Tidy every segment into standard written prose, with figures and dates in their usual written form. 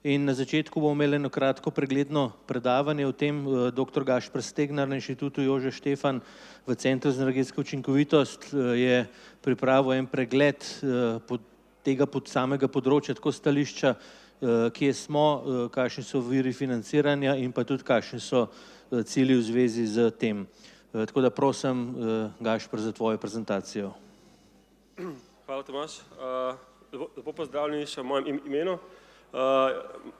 In na začetku bomo imeli eno kratko pregledno predavanje o tem. Dr. Gašper Stegnar na Inštitutu Jože Štefan v Centru za energetsko učinkovitost je pripravil en pregled tega samega področja, tako stališča, kje smo, kakšni so viri financiranja in pa tudi kakšni so cilji v zvezi z tem. Tako da prosim, Gašper, za tvojo prezentacijo. Hvala, Tomaž. Lepo pozdravljeni še v mojem imenu.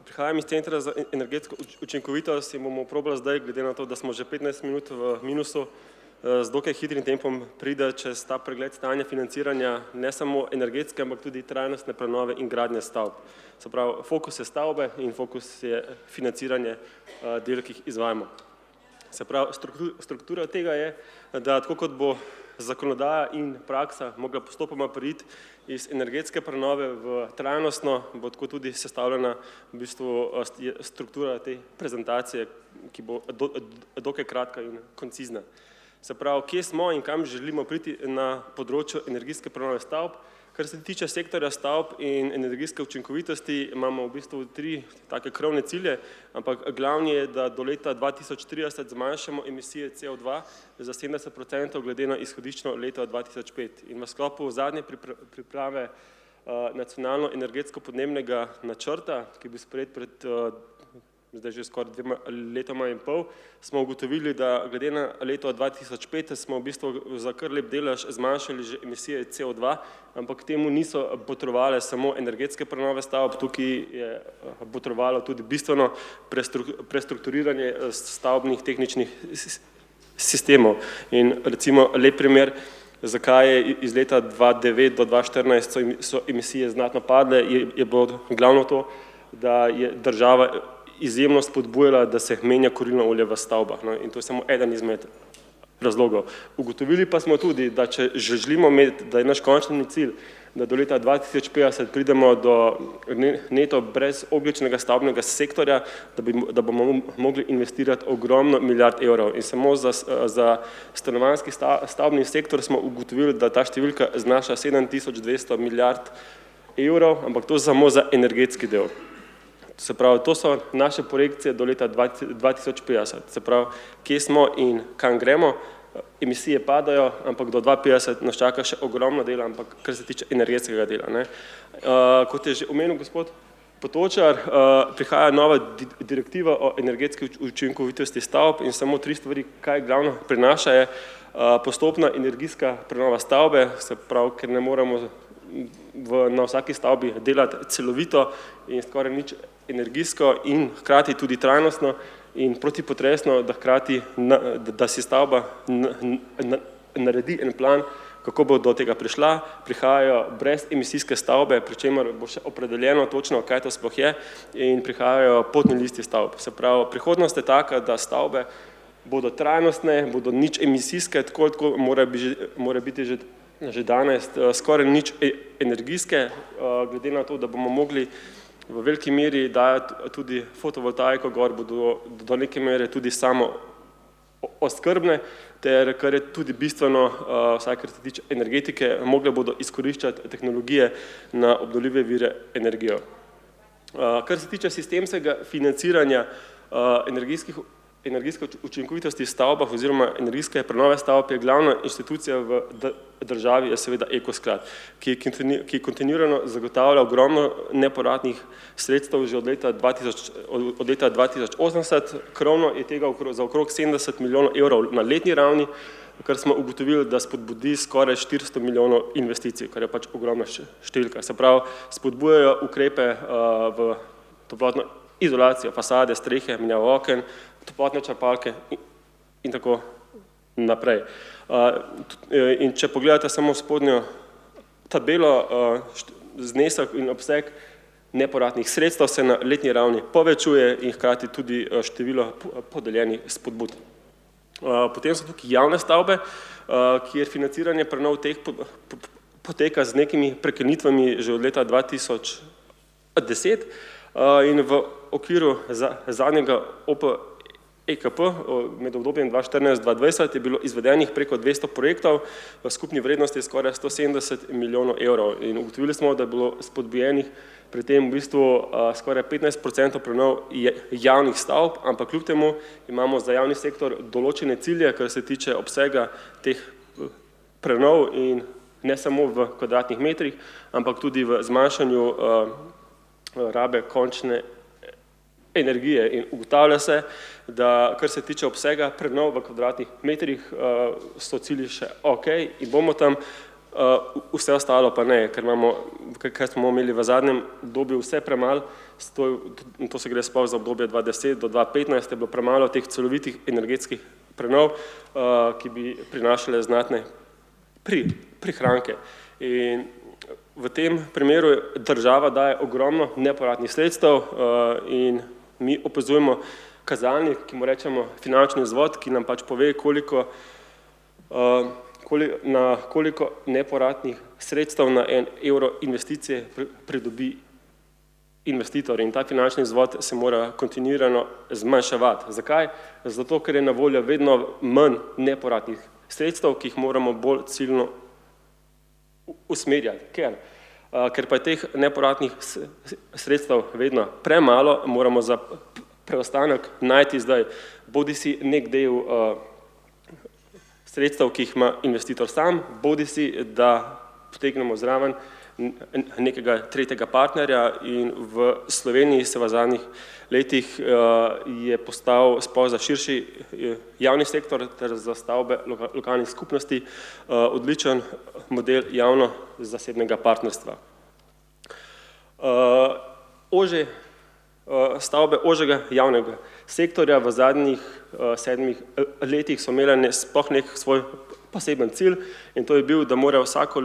Prihajam iz Centra za energetsko učinkovitost in bomo probali zdaj, glede na to, da smo že 15 minut v minusu, z dokaj hitrim tempom pride čez ta pregled stanja financiranja ne samo energetske, ampak tudi trajnostne prenove in gradnje stavb. Se pravi, fokus je stavbe in fokus je financiranje del, ki jih izvajamo. Se pravi, struktura tega je, da tako kot bo zakonodaja in praksa mogla postopoma priti iz energetske prenove v trajnostno, bo tako tudi sestavljena v bistvu struktura te prezentacije, ki bo dokaj kratka in koncizna. Se pravi, kje smo in kam želimo priti na področju energijske prenove stavb. Kar se tiče sektorja stavb in energijske učinkovitosti, imamo v bistvu 3 take krovne cilje, ampak glavni je, da do leta 2030 zmanjšamo emisije CO2 za 70% glede na izhodiščno leto 2005. In v sklopu zadnje priprave nacionalno energetsko podnebnega načrta, ki bi sprejet pred zdaj že skoraj 2 letoma in pol, smo ugotovili, da glede na leto 2005 smo v bistvu za kar lep delež zmanjšali že emisije CO2, ampak temu niso botrovale samo energetske prenove stavb, tukaj je botrovalo tudi bistveno prestrukturiranje stavbnih tehničnih sistemov. In recimo lep primer, zakaj je iz leta 2009 do 2014 so emisije znatno padle, je bilo glavno to, da je država izjemno spodbujala, da se menja kurilno olje v stavbah. In to je samo eden izmed razlogov. Ugotovili pa smo tudi, da če želimo imeti, da je naš končni cilj, da do leta 2050 pridemo do neto brezogljičnega stavbnega sektorja, da bomo mogli investirati ogromno milijard evrov. In samo za stanovanjski stavbni sektor smo ugotovili, da ta številka znaša 7200 milijard evrov, ampak to samo za energetski del. Se pravi, to so naše projekcije do leta 2050. Se pravi, kje smo in kam gremo, emisije padajo, ampak do 2050 nas čaka še ogromno dela, ampak kar se tiče energetskega dela. Kot je že omenil gospod Potočar, prihaja nova direktiva o energetski učinkovitosti stavb in samo 3 stvari, kaj glavno prinaša je postopna energijska prenova stavbe, se pravi, ker ne moremo na vsaki stavbi delati celovito in skoraj nič energijsko in hkrati tudi trajnostno in protipotresno, da si stavba naredi en plan, kako bo do tega prišla. Prihajajo brezemisijske stavbe, pri čemer bo še opredeljeno točno, kaj to sploh je, in prihajajo potni listi stavb. Se pravi, prihodnost je taka, da stavbe bodo trajnostne, bodo nič emisijske, tako mora biti že danes skoraj nič energijske, glede na to, da bomo mogli v veliki meri dajati tudi fotovoltaiko gor, bodo do neke mere tudi samo oskrbne, ter kar je tudi bistveno, vsaj kar se tiče energetike, mogle bodo izkoriščati tehnologije na obnovljive vire energijo. Kar se tiče sistemskega financiranja energijske učinkovitosti v stavbah oziroma energijske prenove stavb, je glavna inštitucija v državi je seveda Ekosklad, ki kontinuirano zagotavlja ogromno nepovratnih sredstev že od leta 2080, krovno je tega za okrog 70 milijonov evrov na letni ravni, kar smo ugotovili, da spodbudi skoraj 400 milijonov investicij, kar je pač ogromna številka. Se pravi, spodbujajo ukrepe v toplotno izolacijo fasade, strehe, menjavo oken, toplotne črpalke in tako naprej. In če pogledate samo spodnjo tabelo, znesek in obseg nepovratnih sredstev se na letni ravni povečuje in hkrati tudi število podeljenih spodbud. Potem so tukaj javne stavbe, kjer financiranje prenov teh poteka z nekimi prekinitvami že od leta 2010 in v okviru zadnjega EKP med obdobjem 2014-2020 je bilo izvedenih preko 200 projektov v skupni vrednosti skoraj 170 milijonov evrov in ugotovili smo, da je bilo spodbujenih pri tem v bistvu skoraj 15% prenov javnih stavb, ampak kljub temu imamo za javni sektor določene cilje, kar se tiče obsega teh prenov in ne samo v kvadratnih metrih, ampak tudi v zmanjšanju rabe končne energije in ugotavlja se, da kar se tiče obsega prenov v kvadratnih metrih so cilji še ok in bomo tam, vse ostalo pa ne, ker smo imeli v zadnjem obdobju vse premalo, to se gre sploh za obdobje 2010 do 2015, je bilo premalo teh celovitih energetskih prenov, ki bi prinašale znatne prihranke. In v tem primeru država daje ogromno nepovratnih sredstev in mi opazujemo kazalnik, ki mu rečemo finančni vzvod, ki nam pač pove, koliko nepovratnih sredstev na en evro investicije pridobi investitor in ta finančni vzvod se mora kontinuirano zmanjševati. Zakaj? Zato, ker je na voljo vedno manj nepovratnih sredstev, ki jih moramo bolj ciljno usmerjati. Ker pa je teh nepovratnih sredstev vedno premalo, moramo za preostanek najti zdaj bodisi nek del sredstev, ki jih ima investitor sam, bodisi da potegnemo zraven nekega tretjega partnerja in v Sloveniji se v zadnjih letih je postal sploh za širši javni sektor ter za stavbe lokalnih skupnosti odličen model javno-zasebnega partnerstva. Stavbe ožjega javnega sektorja v zadnjih 7 letih so imele sploh nek svoj poseben cilj in to je bil, da mora vsako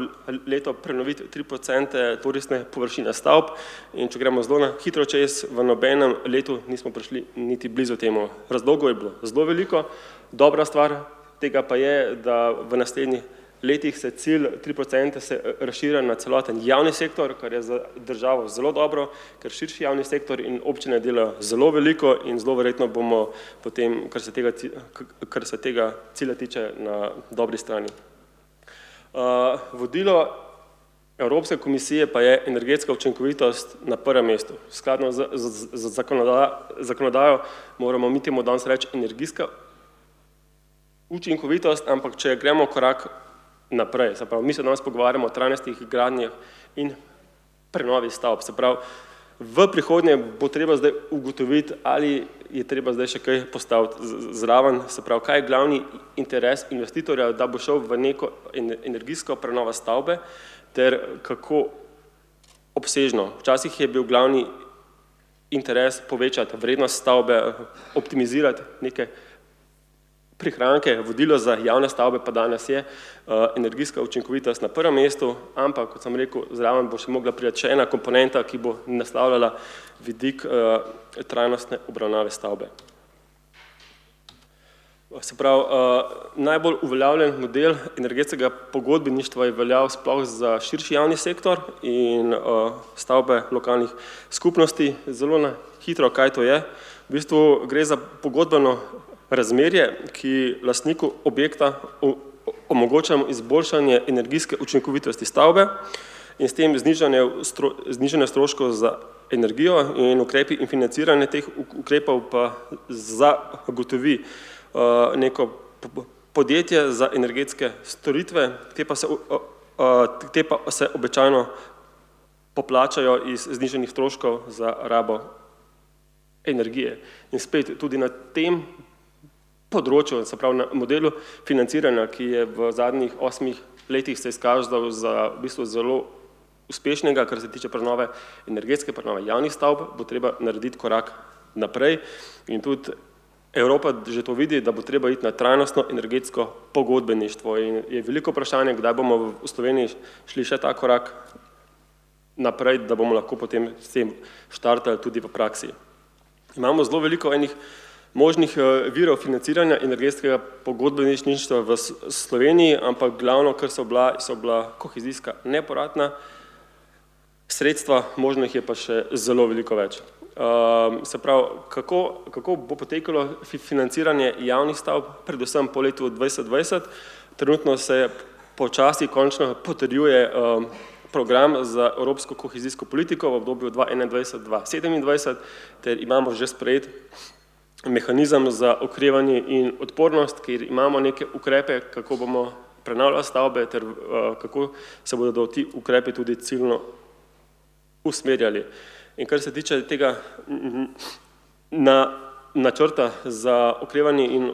leto prenoviti 3% tovrstne površine stavb in če gremo zelo na hitro čez, v nobenem letu nismo prišli niti blizu temu. Razlogov je bilo zelo veliko, dobra stvar tega pa je, da v naslednjih letih se cilj 3% se razširja na celoten javni sektor, kar je za državo zelo dobro, ker širši javni sektor in občine delajo zelo veliko in zelo verjetno bomo potem, kar se tega cilja tiče, na dobri strani. Vodilo Evropske komisije pa je energetska učinkovitost na prvem mestu. Skladno z zakonodajo moramo mi temu danes reči energijska učinkovitost, ampak če gremo korak naprej, se pravi, mi se danes pogovarjamo o trajnostnih gradnjah in prenovi stavb, se pravi, v prihodnje bo treba zdaj ugotoviti, ali je treba zdaj še kaj postaviti zraven, se pravi, kaj je glavni interes investitorja, da bo šel v neko energijsko prenovo stavbe, ter kako obsežno. Včasih je bil glavni interes povečati vrednost stavbe, optimizirati neke prihranke, vodilo za javne stavbe pa danes je energijska učinkovitost na prvem mestu, ampak, kot sem rekel, zraven bo še mogla priti še ena komponenta, ki bo naslavljala vidik trajnostne obravnave stavbe. Se pravi, najbolj uveljavljen model energetskega pogodbeništva je veljal sploh za širši javni sektor in stavbe lokalnih skupnosti. Zelo na hitro, kaj to je. V bistvu gre za pogodbeno razmerje, ki lastniku objekta omogoča izboljšanje energijske učinkovitosti stavbe in s tem znižanje stroškov za energijo in ukrepi in financiranje teh ukrepov pa zagotovi neko podjetje za energetske storitve, te pa se običajno poplačajo iz znižanih stroškov za rabo energije. In spet tudi na tem področju, se pravi na modelu financiranja, ki je v zadnjih 8 letih se izkazal za v bistvu zelo uspešnega, kar se tiče prenove energetske, prenove javnih stavb, bo treba narediti korak naprej in tudi Evropa že to vidi, da bo treba iti na trajnostno energetsko pogodbeništvo in je veliko vprašanje, kdaj bomo v Sloveniji šli še ta korak naprej, da bomo lahko potem s tem štartali tudi v praksi. Imamo zelo veliko enih možnih virov financiranja energetskega pogodbeništva v Sloveniji, ampak glavno, kar so bila kohezijska nepovratna sredstva, možnih je pa še zelo veliko več. Se pravi, kako bo potekalo financiranje javnih stavb, predvsem po letu 2020. Trenutno se počasi končno potrjuje program za evropsko kohezijsko politiko v obdobju 2021-2027, ter imamo že sprejet mehanizem za okrevanje in odpornost, kjer imamo neke ukrepe, kako bomo prenavljali stavbe, ter kako se bodo ti ukrepi tudi ciljno usmerjali. In kar se tiče tega načrta za okrevanje in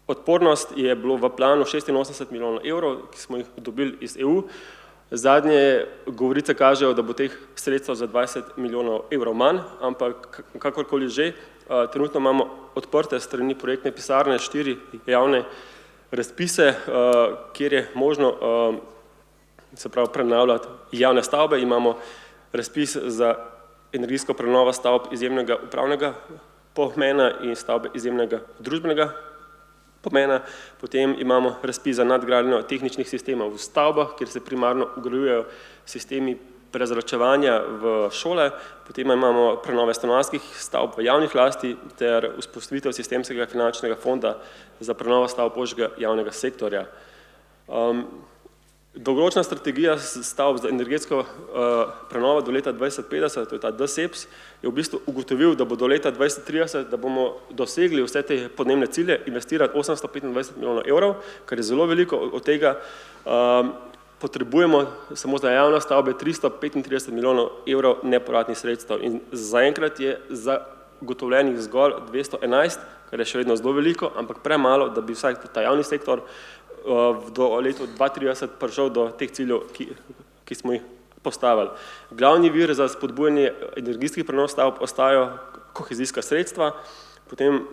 odpornost, je bilo v planu 86 milijonov evrov, ki smo jih dobili iz EU. Zadnje govorice kažejo, da bo teh sredstev za 20 milijonov evrov manj, ampak kakorkoli že, trenutno imamo odprte strani projektne pisarne 4 javne razpise, kjer je možno se pravi prenavljati javne stavbe. Imamo razpis za energijsko prenovo stavb izjemnega upravnega pomena in stavbe izjemnega družbenega pomena. Potem imamo razpis za nadgradnjo tehničnih sistemov v stavbah, kjer se primarno vgrajujejo sistemi prezračevanja v šole. Potem imamo prenove stanovanjskih stavb v javnih lasti ter vzpostavitev sistemskega finančnega fonda za prenovo stavb ožjega javnega sektorja. Dolgoročna strategija stavb za energetsko prenovo do leta 2050, to je ta DSEPS, je v bistvu ugotovil, da bo do leta 2030, da bomo dosegli vse te podnebne cilje, investirati 825 milijonov evrov, kar je zelo veliko. Od tega potrebujemo samo za javne stavbe 335 milijonov evrov nepovratnih sredstev. In zaenkrat je zagotovljenih zgolj 211, kar je še vedno zelo veliko, ampak premalo, da bi vsaj ta javni sektor do leta 2030 prišel do teh ciljev, ki smo jih postavili. Glavni vir za spodbujanje energijskih prenos stavb ostajajo kohezijska sredstva, potem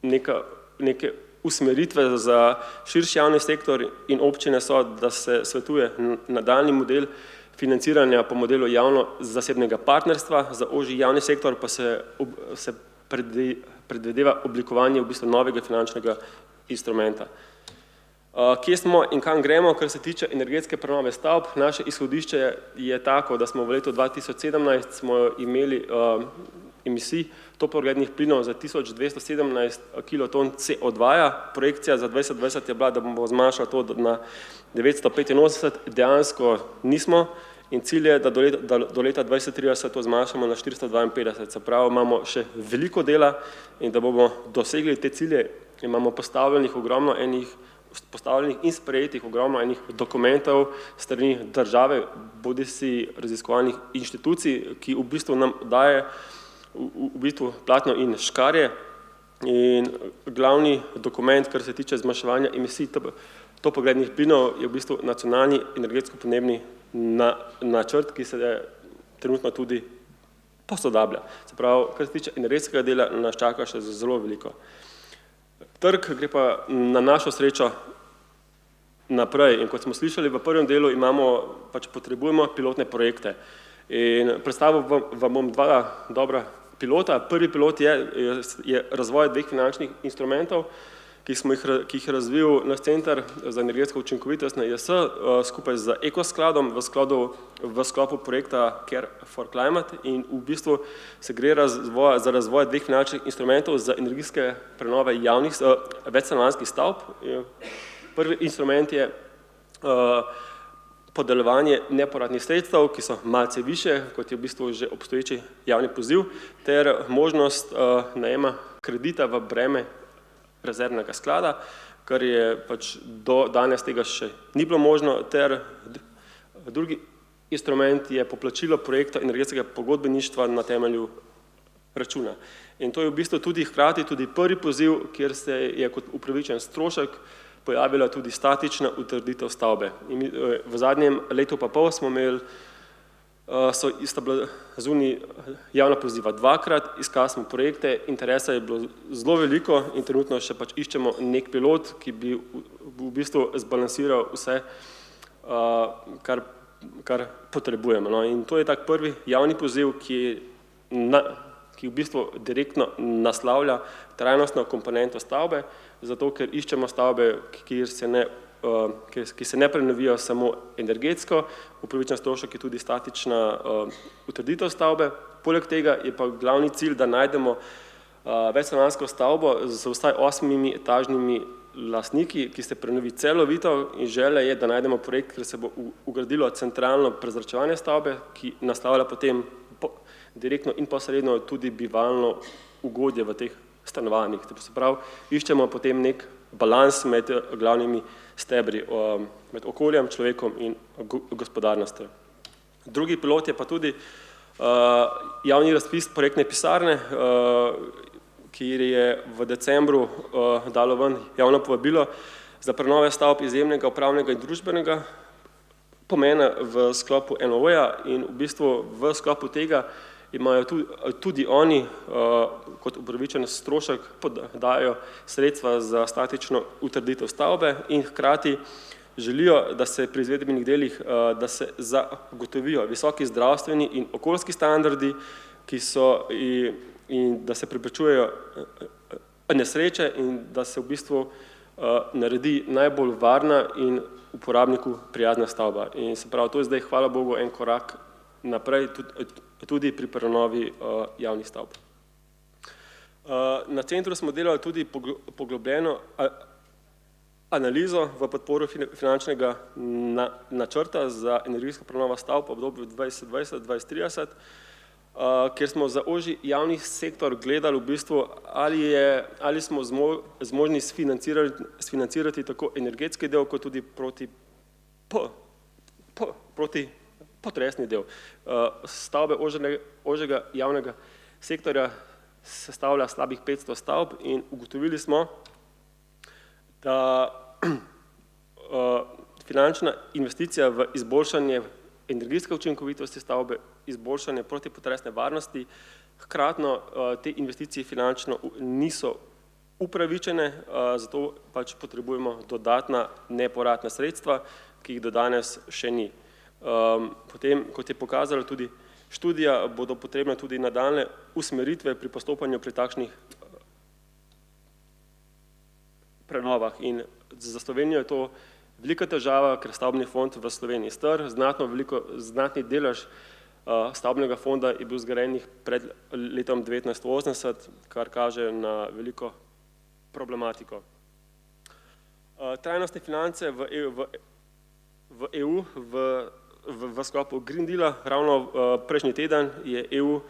neke usmeritve za širši javni sektor in občine so, da se svetuje nadaljnji model financiranja po modelu javno-zasebnega partnerstva, za ožji javni sektor pa se predvideva oblikovanje v bistvu novega finančnega instrumenta. Kje smo in kam gremo, kar se tiče energetske prenove stavb? Naše izhodišče je tako, da smo v letu 2017 smo imeli emisij toplogrednih plinov za 1217 kiloton CO2. Projekcija za 2020 je bila, da bomo zmanjšali to na 985, dejansko nismo. In cilj je, da do leta 2030 to zmanjšamo na 452. Se pravi, imamo še veliko dela in da bomo dosegli te cilje, imamo postavljenih in sprejetih ogromno enih dokumentov strani države, bodisi raziskovalnih inštitucij, ki v bistvu nam daje v bistvu platno in škarje. In glavni dokument, kar se tiče zmanjševanja emisij toplogrednih plinov, je v bistvu nacionalni energetsko-podnebni načrt, ki se trenutno tudi posodablja. Se pravi, kar se tiče energetskega dela, nas čaka še zelo veliko. Trg gre pa na našo srečo naprej in kot smo slišali v prvem delu, potrebujemo pilotne projekte. In predstavil vam bom dva dobra pilota. Prvi pilot je razvoj dveh finančnih instrumentov, ki jih razvil naš center za energetsko učinkovitost na IES skupaj z Ekoskladom v sklopu projekta Care for Climate, in v bistvu se gre za razvoj dveh finančnih instrumentov za energijske prenove javnih večstanovanjskih stavb. Prvi instrument je podeljevanje nepovratnih sredstev, ki so malce više, kot je v bistvu že obstoječi javni poziv, ter možnost najema kredita v breme rezervnega sklada, kar je do danes tega še ni bilo možno, ter drugi instrument je poplačilo projekta energetskega pogodbeništva na temelju računa. In to je v bistvu tudi hkrati tudi prvi poziv, kjer se je kot upravičen strošek pojavila tudi statična utrditev stavbe. In v zadnjem letu pa pol smo imeli, sta bila zunaj javna poziva dvakrat, iskali smo projekte, interesa je bilo zelo veliko in trenutno še iščemo nek pilot, ki bi v bistvu zbalansiral vse, kar potrebujemo. No, in to je tak prvi javni poziv, ki v bistvu direktno naslavlja trajnostno komponento stavbe, zato ker iščemo stavbe, kjer se ne ki se ne prenovijo samo energetsko, upravičen strošek je tudi statična utrditev stavbe. Poleg tega je pa glavni cilj, da najdemo večstanovanjsko stavbo z vsaj 8 etažnimi lastniki, ki se prenovi celovito, in želja je, da najdemo projekt, kjer se bo ugradilo centralno prezračevanje stavbe, ki nastavlja potem direktno in posredno tudi bivalno ugodje v teh stanovanjih. Se pravi, iščemo potem nek balans med glavnimi stebri, med okoljem, človekom in gospodarnostjo. Drugi pilot je pa tudi javni razpis projektne pisarne, kjer je v decembru dalo ven javno povabilo za prenove stavb izjemnega upravnega in družbenega pomena v sklopu NOO-ja, in v bistvu v sklopu tega imajo tudi oni kot upravičen strošek dajo sredstva za statično utrditev stavbe in hkrati želijo, da se pri izvedbenih delih, da se zagotovijo visoki zdravstveni in okoljski standardi, ki so in da se preprečujejo nesreče in da se v bistvu naredi najbolj varna in uporabniku prijazna stavba. In se pravi, to je zdaj, hvala Bogu, en korak naprej tudi pri prenovi javnih stavb. Na centru smo delali tudi poglobljeno analizo v podporu finančnega načrta za energijsko prenovo stavb v obdobju 2020-2030, kjer smo za ožji javni sektor gledali v bistvu, ali smo zmožni sfinancirati tako energetski del, kot tudi protipotresni del. Stavbe ožjega javnega sektorja sestavlja slabih 500 stavb in ugotovili smo, da finančna investicija v izboljšanje energijske učinkovitosti stavbe, izboljšanje protipotresne varnosti, hkratno te investicije finančno niso upravičene, zato pač potrebujemo dodatna nepovratna sredstva, ki jih do danes še ni. Potem, kot je pokazala tudi študija, bodo potrebne tudi nadaljnje usmeritve pri postopanju pri takšnih prenovah. In za Slovenijo je to velika težava, ker stavbni fond v Sloveniji star, znatni delež stavbnega fonda je bil zgrajenih pred letom 1980, kar kaže na veliko problematiko. Trajnostne finance v EU, v sklopu Green Deala, ravno prejšnji teden je EU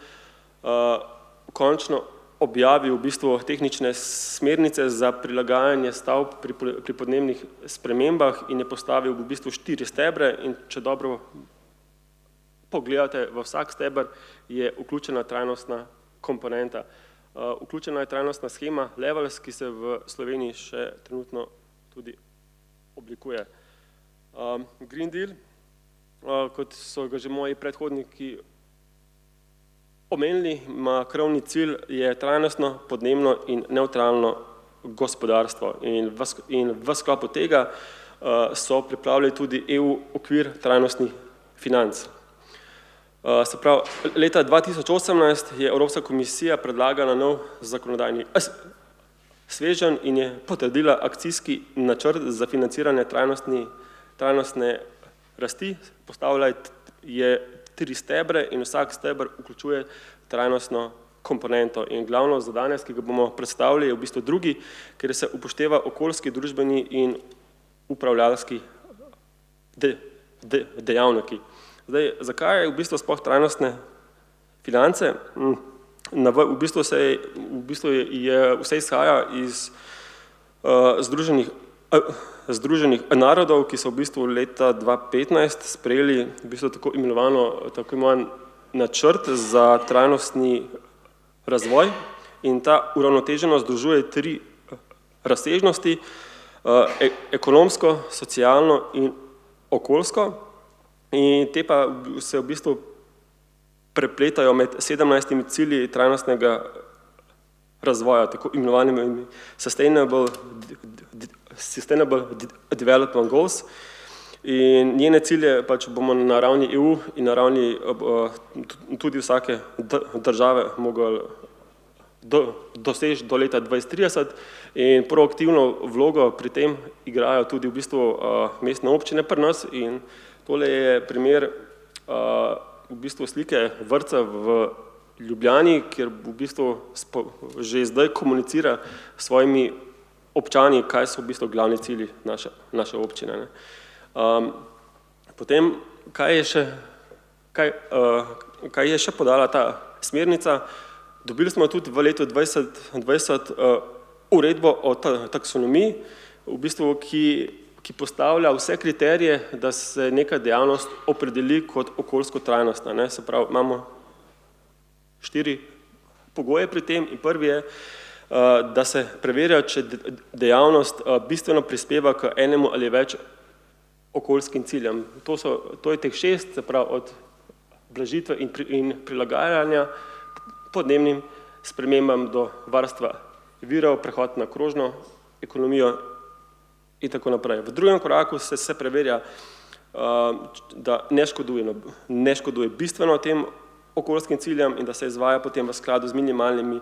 končno objavil v bistvu tehnične smernice za prilagajanje stavb pri podnebnih spremembah in je postavil v bistvu 4 stebre, in če dobro pogledate, v vsak steber je vključena trajnostna komponenta. Vključena je trajnostna shema Levels, ki se v Sloveniji še trenutno tudi oblikuje. Green Deal, kot so ga že moji predhodniki omenili, ima krovni cilj je trajnostno, podnebno in nevtralno gospodarstvo. In v sklopu tega so pripravili tudi EU okvir trajnostnih financ. Se pravi, leta 2018 je Evropska komisija predlagala nov zakonodajni sveženj in je potrdila akcijski načrt za financiranje trajnostne rasti. Postavila je 3 stebre in vsak steber vključuje trajnostno komponento. In glavno za danes, ki ga bomo predstavili, je v bistvu drugi, ker se upošteva okoljski, družbeni in upravljalski dejavniki. Zdaj, zakaj je v bistvu sploh trajnostne finance? V bistvu je vse izhaja iz Združenih narodov, ki so v bistvu leta 2015 sprejeli v bistvu tako imenovan načrt za trajnostni razvoj, in ta uravnoteženo združuje 3 razsežnosti, ekonomsko, socialno in okoljsko, in te pa se v bistvu prepletajo med 17 cilji trajnostnega razvoja, tako imenovanimi Sustainable Development Goals, in njene cilje pač bomo na ravni EU in na ravni tudi vsake države mogli doseči do leta 2030 in proaktivno vlogo pri tem igrajo tudi v bistvu mestne občine pri nas in tole je primer v bistvu slike vrtca v Ljubljani, kjer v bistvu že zdaj komunicira s svojimi občani, kaj so v bistvu glavni cilji naše občine. Potem, kaj je še podala ta smernica? Dobili smo tudi v letu 2020 uredbo o taksonomiji, v bistvu, ki postavlja vse kriterije, da se neka dejavnost opredeli kot okoljsko trajnostna. Se pravi, imamo 4 pogoje pri tem in prvi je, da se preverja, če dejavnost bistveno prispeva k enemu ali več okoljskim ciljem. To je teh 6, se pravi od blažitve in prilagajanja podnebnim spremembam do varstva virov, prehod na krožno ekonomijo in tako naprej. V drugem koraku se preverja, da ne škoduje bistveno tem okoljskim ciljem in da se izvaja potem v skladu z minimalnimi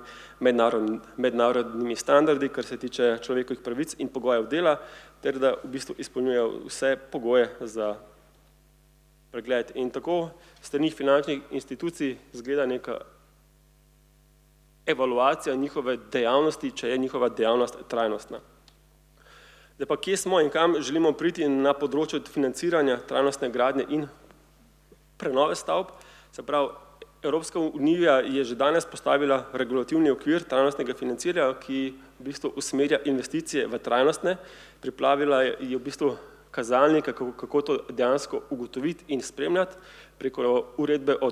mednarodnimi standardi, kar se tiče človekovih pravic in pogojev dela, ter da v bistvu izpolnjuje vse pogoje za pregled. In tako strani finančnih institucij izgleda neka evaluacija njihove dejavnosti, če je njihova dejavnost trajnostna. Zdaj pa, kje smo in kam želimo priti na področju financiranja trajnostne gradnje in prenove stavb? Se pravi, Evropska unija je že danes postavila regulativni okvir trajnostnega financiranja, ki v bistvu usmerja investicije v trajnostne, pripravila je v bistvu kazalnik, kako to dejansko ugotoviti in spremljati preko uredbe o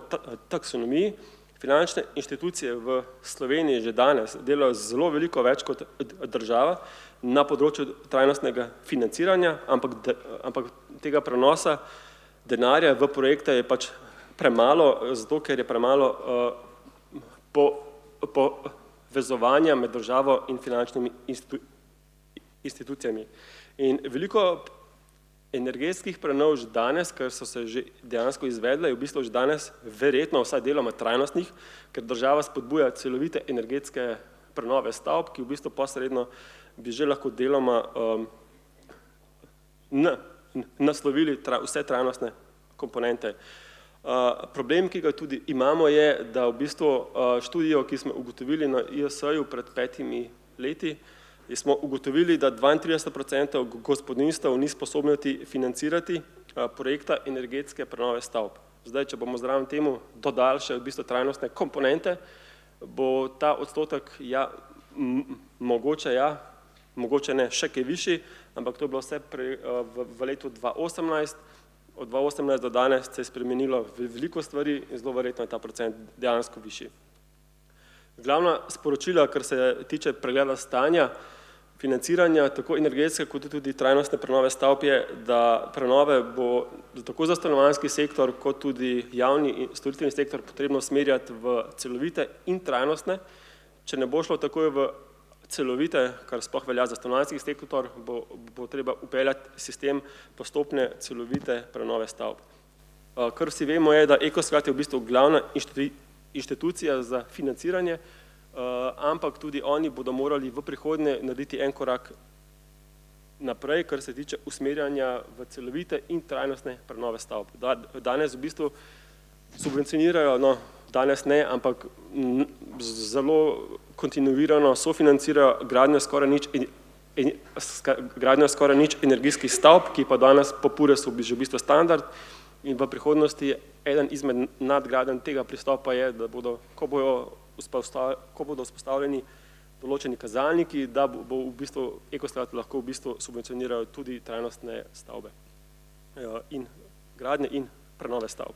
taksonomiji. Finančne inštitucije v Sloveniji že danes delajo zelo veliko več kot država na področju trajnostnega financiranja, ampak tega prenosa denarja v projekte je pač premalo, zato ker je premalo povezovanja med državo in finančnimi institucijami. In veliko energetskih prenov že danes, ker so se že dejansko izvedle, je v bistvu že danes verjetno vsaj deloma trajnostnih, ker država spodbuja celovite energetske prenove stavb, ki v bistvu posredno bi že lahko deloma naslovili vse trajnostne komponente. Problem, ki ga tudi imamo, je, da v bistvu študijo, ki smo ugotovili na ISO-ju pred 5 leti, smo ugotovili, da 32% gospodinjstev ni sposobnosti financirati projekta energetske prenove stavb. Zdaj, če bomo zraven temu dodali še v bistvu trajnostne komponente, bo ta odstotek mogoče ne še kaj višji, ampak to je bilo vse v letu 2018. Od 2018 do danes se je spremenilo veliko stvari in zelo verjetno je ta procent dejansko višji. Glavna sporočila, kar se tiče pregleda stanja financiranja, tako energetske kot tudi trajnostne prenove stavb je, da prenove bo tako za stanovanjski sektor kot tudi javni in storitveni sektor potrebno usmerjati v celovite in trajnostne. Če ne bo šlo takoj v celovite, kar sploh velja za stanovanjski sektor, bo treba upeljati sistem postopne celovite prenove stavb. Kar vsi vemo je, da Ekosklad je v bistvu glavna inštitucija za financiranje, ampak tudi oni bodo morali v prihodnje narediti en korak naprej, kar se tiče usmerjanja v celovite in trajnostne prenove stavb. Danes v bistvu subvencionirajo, no danes ne, ampak zelo kontinuirano sofinancirajo gradnjo skoraj nič energijskih stavb, ki pa danes po PURES-u že v bistvu standard in v prihodnosti eden izmed nadgradenj tega pristopa je, da bodo, ko bodo vzpostavljeni določeni kazalniki, da bo v bistvu Ekosklad lahko v bistvu subvencionirajo tudi trajnostne stavbe in gradnje in prenove stavb.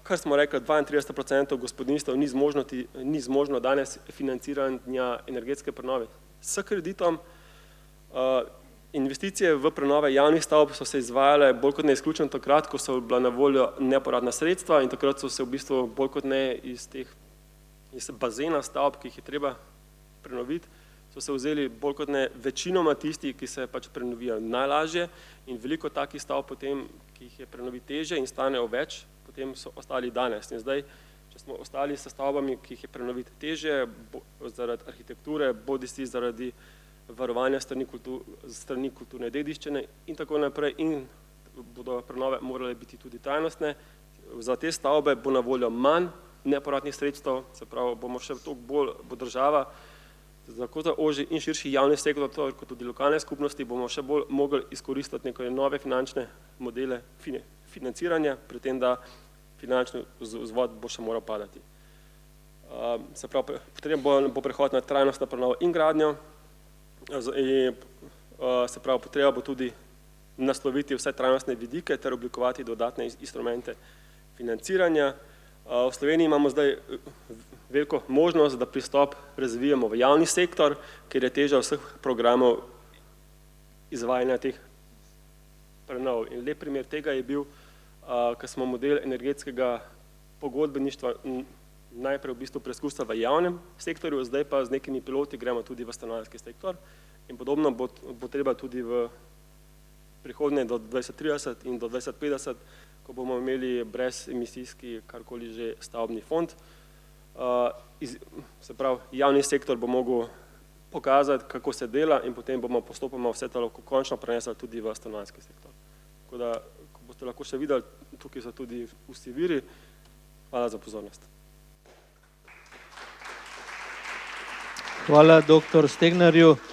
Kar smo rekli, 32% gospodinjstev ni zmožno danes financiranja energetske prenove s kreditom. Investicije v prenove javnih stavb so se izvajale bolj kot ne izključno takrat, ko so bila na voljo neporabna sredstva in takrat so se v bistvu bolj kot ne iz bazena stavb, ki jih je treba prenoviti, so se vzeli bolj kot ne večinoma tisti, ki se pač prenovijo najlažje in veliko takih stavb potem, ki jih je prenoviti težje in stanejo več, potem so ostali danes. In zdaj, če smo ostali s stavbami, ki jih je prenoviti težje, zaradi arhitekture, bodisi zaradi varovanja strani kulturne dediščine in tako naprej, in bodo prenove morale biti tudi trajnostne. Za te stavbe bo na voljo manj nepovratnih sredstev, se pravi, bomo še toliko bolj, bo država, tako za ožji in širši javni sektor, kot tudi lokalne skupnosti, bomo še bolj mogli izkoristiti neke nove finančne modele financiranja, pri tem, da finančni vzvod bo še moral padati. Se pravi, potreben bo prehod na trajnostno prenovo in gradnjo, se pravi, potreba bo tudi nasloviti vse trajnostne vidike ter oblikovati dodatne instrumente financiranja. V Sloveniji imamo zdaj veliko možnost, da pristop razvijamo v javni sektor, ker je teža vseh programov izvajanja teh prenov. In lep primer tega je bil, ko smo model energetskega pogodbeništva najprej v bistvu preizkusili v javnem sektorju, zdaj pa z nekimi piloti gremo tudi v stanovanjski sektor. In podobno bo treba tudi v prihodnje do 2030 in do 2050, ko bomo imeli brezemisijski karkoli že stavbni fond. Se pravi, javni sektor bo mogel pokazati, kako se dela, in potem bomo postopoma vse to lahko končno prenesli tudi v stanovanjski sektor. Tako da, ko boste lahko še videli, tukaj so tudi vsi viri. Hvala za pozornost. Hvala dr. Stegnarju.